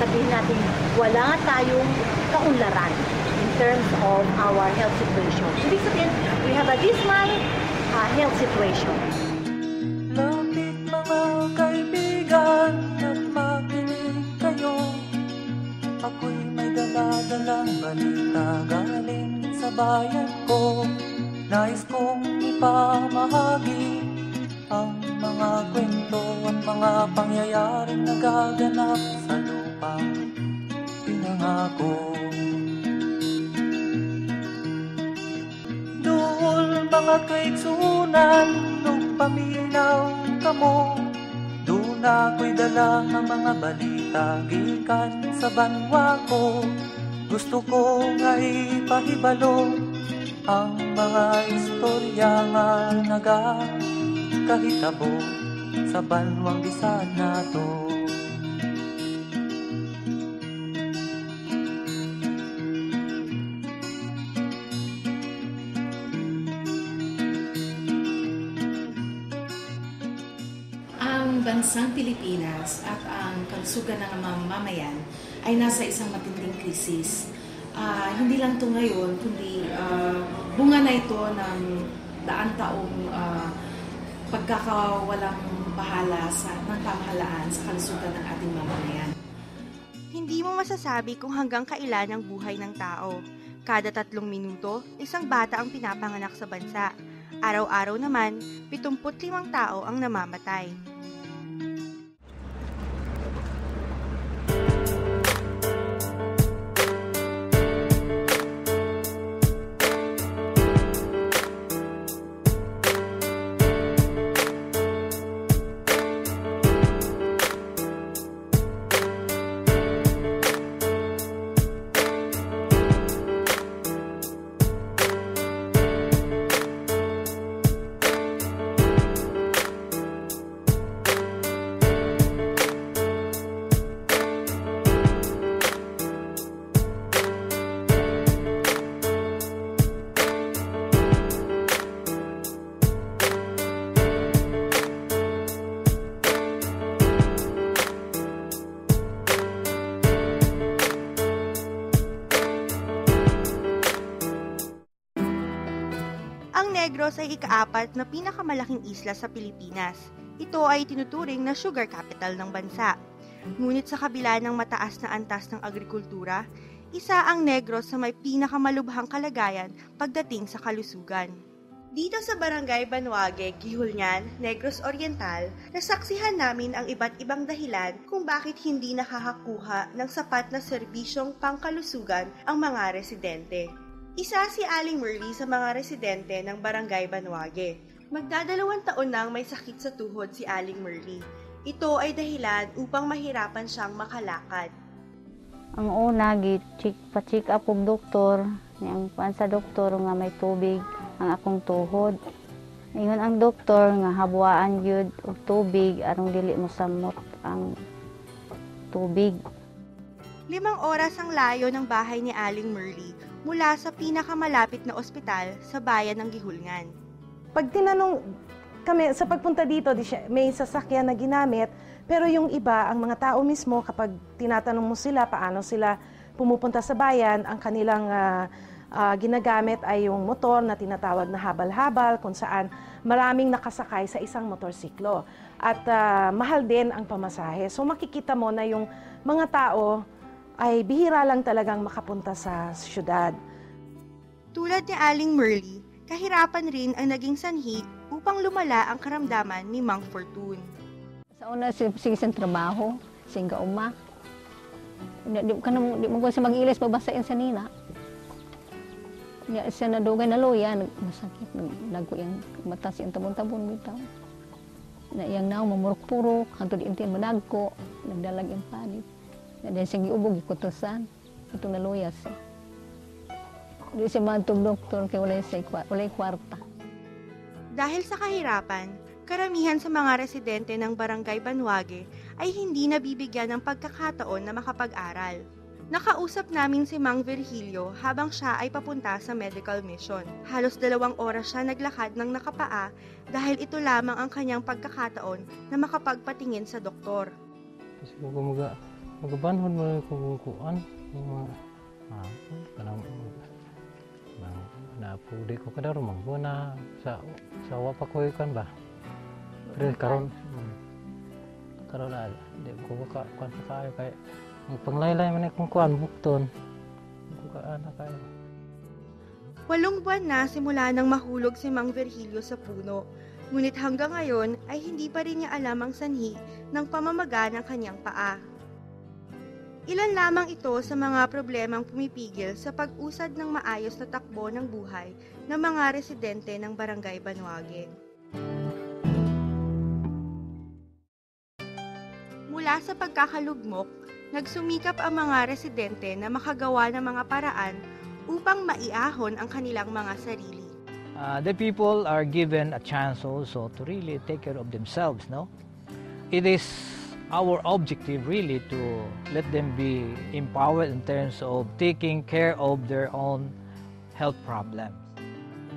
sabihin natin, wala tayong kaunlaran in terms of our health situation. Ibig sabihin, we have a dismal health situation. Lapit mga kaibigan at makinig kayo. Ako'y may dala-dalang balita galing sa bayan ko. Nais kong ipamahagi ang mga kwento at mga pangyayaring nagaganap sa lupang pinangako. Duol mga kaigsunan, nung paminaw kamo, doon ako'y dala ng mga balita gikan sa banwa ko. Gusto ko nga ipahibalo ang mga istorya nga nagakahitabo sa banwang bisan nato. Ang bansang Pilipinas at ang kalusugan ng mamamayan ay nasa isang matinding krisis. Hindi lang ito ngayon, kundi bunga na ito ng daan taong pagkakawalang bahala ng pamahalaan sa kalusugan ng ating mamamayan. Hindi mo masasabi kung hanggang kailan ang buhay ng tao. Kada 3 minuto, isang bata ang pinapanganak sa bansa. Araw-araw naman, 75 tao ang namamatay. Ang Negros ay ika-4 na pinakamalaking isla sa Pilipinas. Ito ay tinuturing na sugar capital ng bansa. Ngunit sa kabila ng mataas na antas ng agrikultura, isa ang Negros sa may pinakamalubhang kalagayan pagdating sa kalusugan. Dito sa Barangay Banuague, Gihulngan, Negros Oriental, nasaksihan namin ang iba't ibang dahilan kung bakit hindi nakakakuha ng sapat na serbisyong pangkalusugan ang mga residente. Isa si Aling Merly sa mga residente ng Barangay Banuague. Magdadalawang taon nang may sakit sa tuhod si Aling Merly. Ito ay dahilan upang mahirapan siyang makalakad. Ang una, pa-check up og doktor. Ang sa doktor nga may tubig ang akong tuhod. Ingon ang doktor nga habuaan gyud og tubig aron dili mo samot ang tubig. 5 oras ang layo ng bahay ni Aling Merly mula sa pinakamalapit na ospital sa bayan ng Gihulngan. Pag tinanong kami sa pagpunta dito, may sasakyan na ginamit, pero yung iba, ang mga tao mismo, kapag tinatanong mo sila paano sila pumupunta sa bayan, ang kanilang ginagamit ay yung motor na tinatawag na habal-habal, kung saan maraming nakasakay sa isang motorsiklo. At mahal din ang pamasahe. So makikita mo na yung mga tao ay bihira lang talagang makapunta sa syudad. Tulad ni Aling Merly, kahirapan rin ang naging sanhi upang lumala ang karamdaman ni Mang Fortune. Sa una, sige sa trabaho, sige uma. Di mo sa mag-ilis, magbasain sa nina. Siya nadugay na loya, masakit, nagko yung mata siyang tabon-tabon bitaw. Na iyang naw, mamurok-purok, hantod intin managko, nagdalag yung palit. Dahil siya giubog, ikutusan, ito na loya siya. Di siya mantog doktor, kaya walay kwarta. Dahil sa kahirapan, karamihan sa mga residente ng Barangay Banuague ay hindi nabibigyan ng pagkakataon na makapag-aral. Nakausap namin si Mang Virgilio habang siya ay papunta sa medical mission. Halos 2 oras siya naglakad ng nakapaa dahil ito lamang ang kanyang pagkakataon na makapagpatingin sa doktor. Kasi kumaga Magabanhon mo kung kuan yung mga kanang napudi ko kada rumang na sa wapa ko kan ba. Pero karon na di ko ka kuan pa kayo kay ang panglaylay man kung kuan bukton. Ko ka ana kayo. 8 buwan na simula nang mahulog si Mang Virgilio sa puno. Ngunit hanggang ngayon ay hindi pa rin niya alam ang sanhi ng pamamaga ng kanyang paa. Ilan lamang ito sa mga problemang pumipigil sa pag-usad ng maayos na takbo ng buhay ng mga residente ng Barangay Banuague. Mula sa pagkakalugmok, nagsumikap ang mga residente na makagawa ng mga paraan upang maiahon ang kanilang mga sarili. The people are given a chance also to really take care of themselves, no? It is our objective really to let them be empowered in terms of taking care of their own health problems.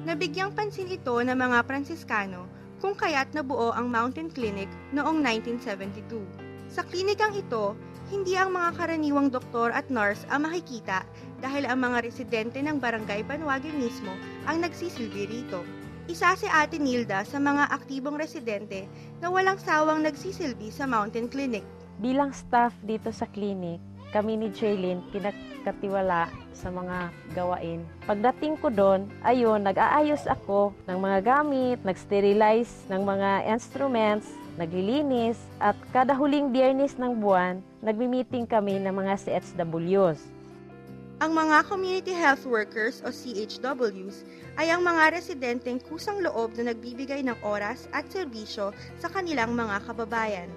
Nabigyang pansin ito ng mga Pransiskano kung kaya't nabuo ang Mountain Clinic noong 1972. Sa klinikang ito, hindi ang mga karaniwang doktor at nurse ang makikita dahil ang mga residente ng Barangay Banuague mismo ang nagsisilbi rito. Isa si Ate Nilda sa mga aktibong residente na walang sawang nagsisilbi sa Mountain Clinic. Bilang staff dito sa clinic, kami ni Jaylin pinagkatiwala sa mga gawain. Pagdating ko doon, nag-aayos ako ng mga gamit, nag-sterilize ng mga instruments, naglilinis, at kada huling Biyernes ng buwan, nagmi-meeting kami ng mga CHWs. Ang mga community health workers o CHWs ay ang mga residenteng kusang loob na nagbibigay ng oras at serbisyo sa kanilang mga kababayan.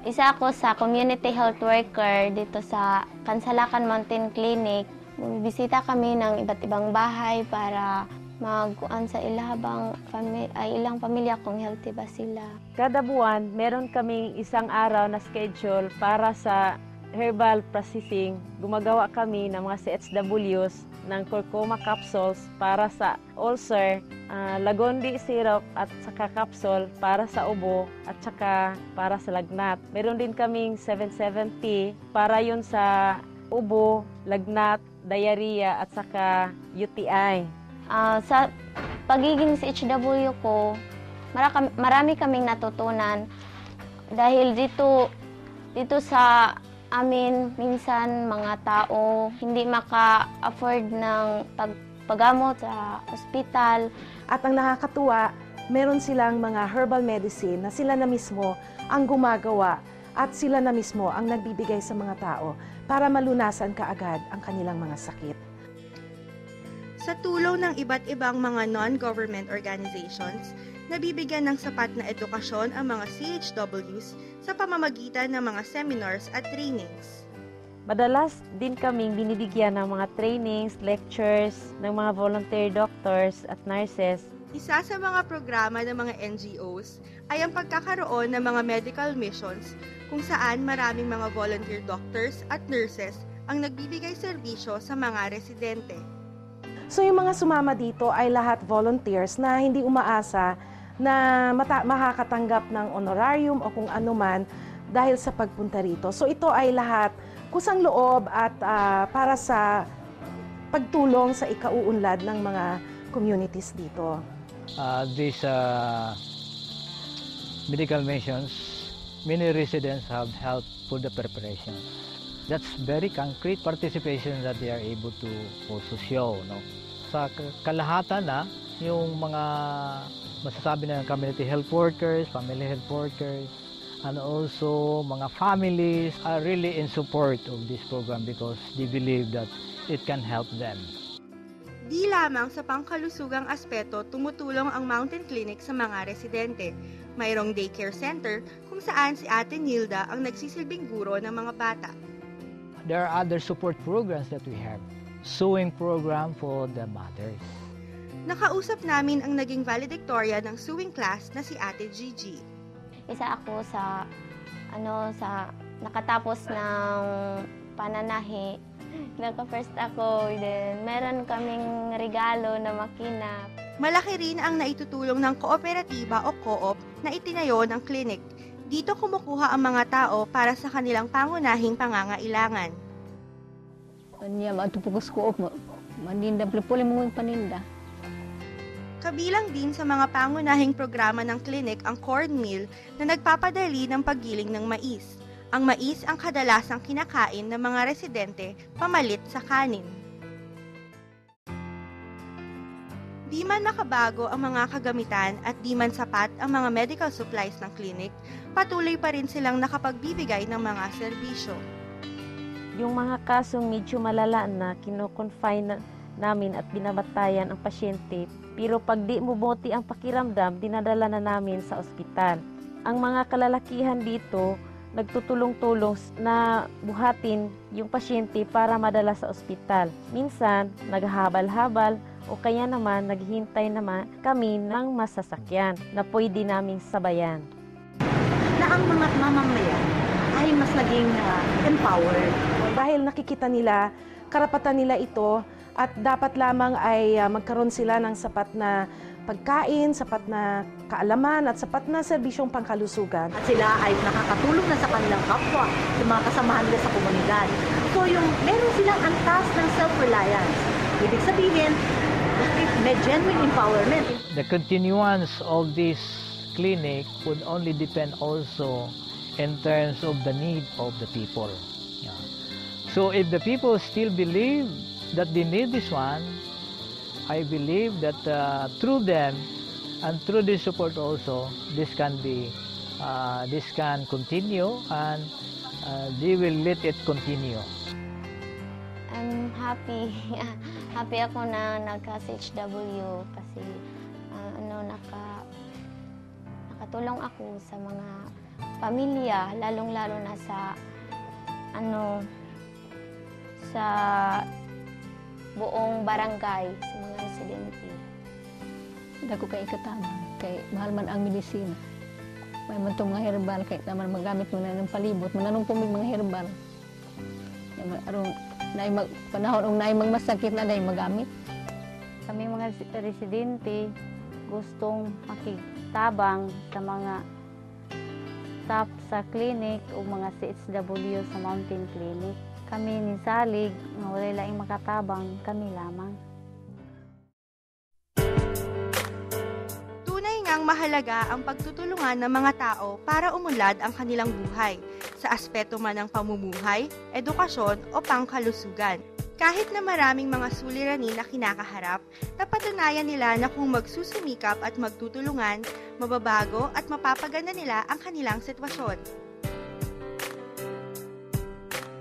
Isa ako sa community health worker dito sa Kansalakan Mountain Clinic. Bumibisita kami ng iba't ibang bahay para magkuan sa ilang pamilya kung healthy ba sila. Kada buwan, meron kaming isang araw na schedule para sa herbal processing. Gumagawa kami ng mga CHWs ng curcuma capsules para sa ulcer, lagondi syrup at saka capsule para sa ubo at saka para sa lagnat. Meron din kaming 770 para yun sa ubo, lagnat, diarrhea at saka UTI. Sa pagiging CHW ko, marami kaming natutunan dahil dito sa amin, minsan mga tao hindi maka-afford ng paggamot sa ospital. At ang nakakatuwa, meron silang mga herbal medicine na sila na mismo ang gumagawa at sila na mismo ang nagbibigay sa mga tao para malunasan kaagad ang kanilang mga sakit. Sa tulong ng iba't ibang mga non-government organizations, nabibigyan ng sapat na edukasyon ang mga CHWs sa pamamagitan ng mga seminars at trainings. Madalas din kaming binibigyan ng mga trainings, lectures ng mga volunteer doctors at nurses. Isa sa mga programa ng mga NGOs ay ang pagkakaroon ng mga medical missions kung saan maraming mga volunteer doctors at nurses ang nagbibigay serbisyo sa mga residente. So yung mga sumama dito ay lahat volunteers na hindi umaasa na makakatanggap ng honorarium o kung ano man dahil sa pagpunta rito. So ito ay lahat kusang loob at para sa pagtulong sa ikauunlad ng mga communities dito. These medical missions, many residents have helped for the preparations. That's very concrete participation that they are able to also show, no? Sa kalahatan na yung mga masasabi ng community health workers, family health workers, and also mga families are really in support of this program because they believe that it can help them. Di lamang sa pangkalusugang aspeto tumutulong ang Mountain Clinic sa mga residente. Mayroong daycare center kung saan si Ate Nilda ang nagsisilbing guro ng mga bata. There are other support programs that we have. Sewing program for the mothers. Nakausap namin ang naging valedictorian ng sewing class na si Ate Gigi. Isa ako sa nakatapos ng pananahi. Naka-first ako, then meron kaming regalo na makina. Malaki rin ang naitutulong ng kooperatiba o co-op na itinayo ng clinic. Dito kumukuha ang mga tao para sa kanilang pangunahing pangangailangan. Niya matupugos ko maninda puli mo yung paninda. Kabilang din sa mga pangunahing programa ng klinik ang corn meal na nagpapadali ng paggiling ng mais. Ang mais ang kadalasang kinakain ng mga residente pamalit sa kanin. Di man makabago ang mga kagamitan at di man sapat ang mga medical supplies ng klinik, patuloy pa rin silang nakapagbibigay ng mga serbisyo. Yung mga kasong medyo malala na kino-confine namin at binabatayan ang pasyente, pero pag di mabuti ang pakiramdam, dinadala na namin sa ospital. Ang mga kalalakihan dito, nagtutulong-tulong na buhatin yung pasyente para madala sa ospital. Minsan, naghabal-habal o kaya naman naghihintay naman kami ng masasakyan na pwede naming sabayan. Na ang mga mamamayan ay mas naging empowered. Dahil nakikita nila, karapatan nila ito at dapat lamang ay magkaroon sila ng sapat na pagkain, sapat na kaalaman at sapat na serbisyong pangkalusugan. At sila ay nakakatulong na sa kanilang kapwa, sa mga kasamahan nila sa komunidad. So yung meron silang antas ng self-reliance. Ibig sabihin, may genuine empowerment. The continuance of this clinic would only depend also in terms of the need of the people. Yeah. So if the people still believe that they need this one, I believe that through them and through this support also, this can continue and they will let it continue. I'm happy. Happy ako na nagka-CHW kasi nakatulong ako sa mga pamilya, lalong-lalo na sa buong barangay, sa mga residente. Dako kay katabang, kay mahal man ang medisina. May man itong mga herbal, kay naman magamit mo na ng palibot, mananong po may mga herbal. Arong panahon na magmasakit na dahil magamit. Kami mga residente gustong makitabang sa mga staff sa clinic o mga CHW sa Mountain Clinic. Kami ni salig, nga wala laing makatabang, kami lamang. Tunay ngang mahalaga ang pagtutulungan ng mga tao para umunlad ang kanilang buhay, sa aspeto man ng pamumuhay, edukasyon o pangkalusugan. Kahit na maraming mga suliranin na kinakaharap, napatunayan nila na kung magsusumikap at magtutulungan, mababago at mapapaganda nila ang kanilang sitwasyon.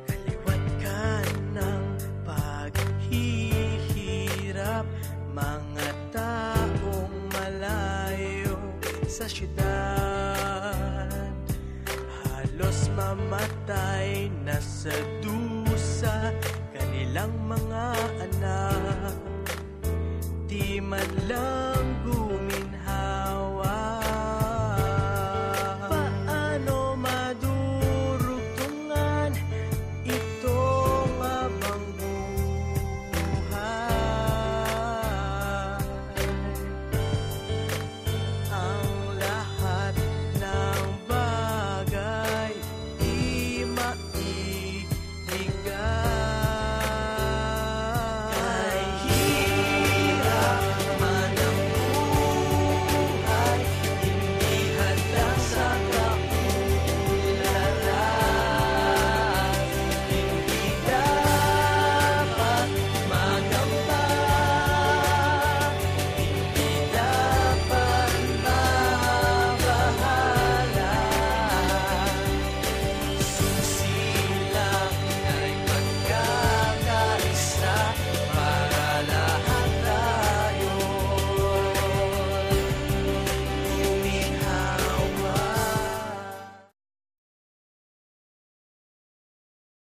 Kaliwat ka ng paghihirap, mga taong malayo sa syudad, halos mamatay na sa dusa kanilang mga anak, di man lang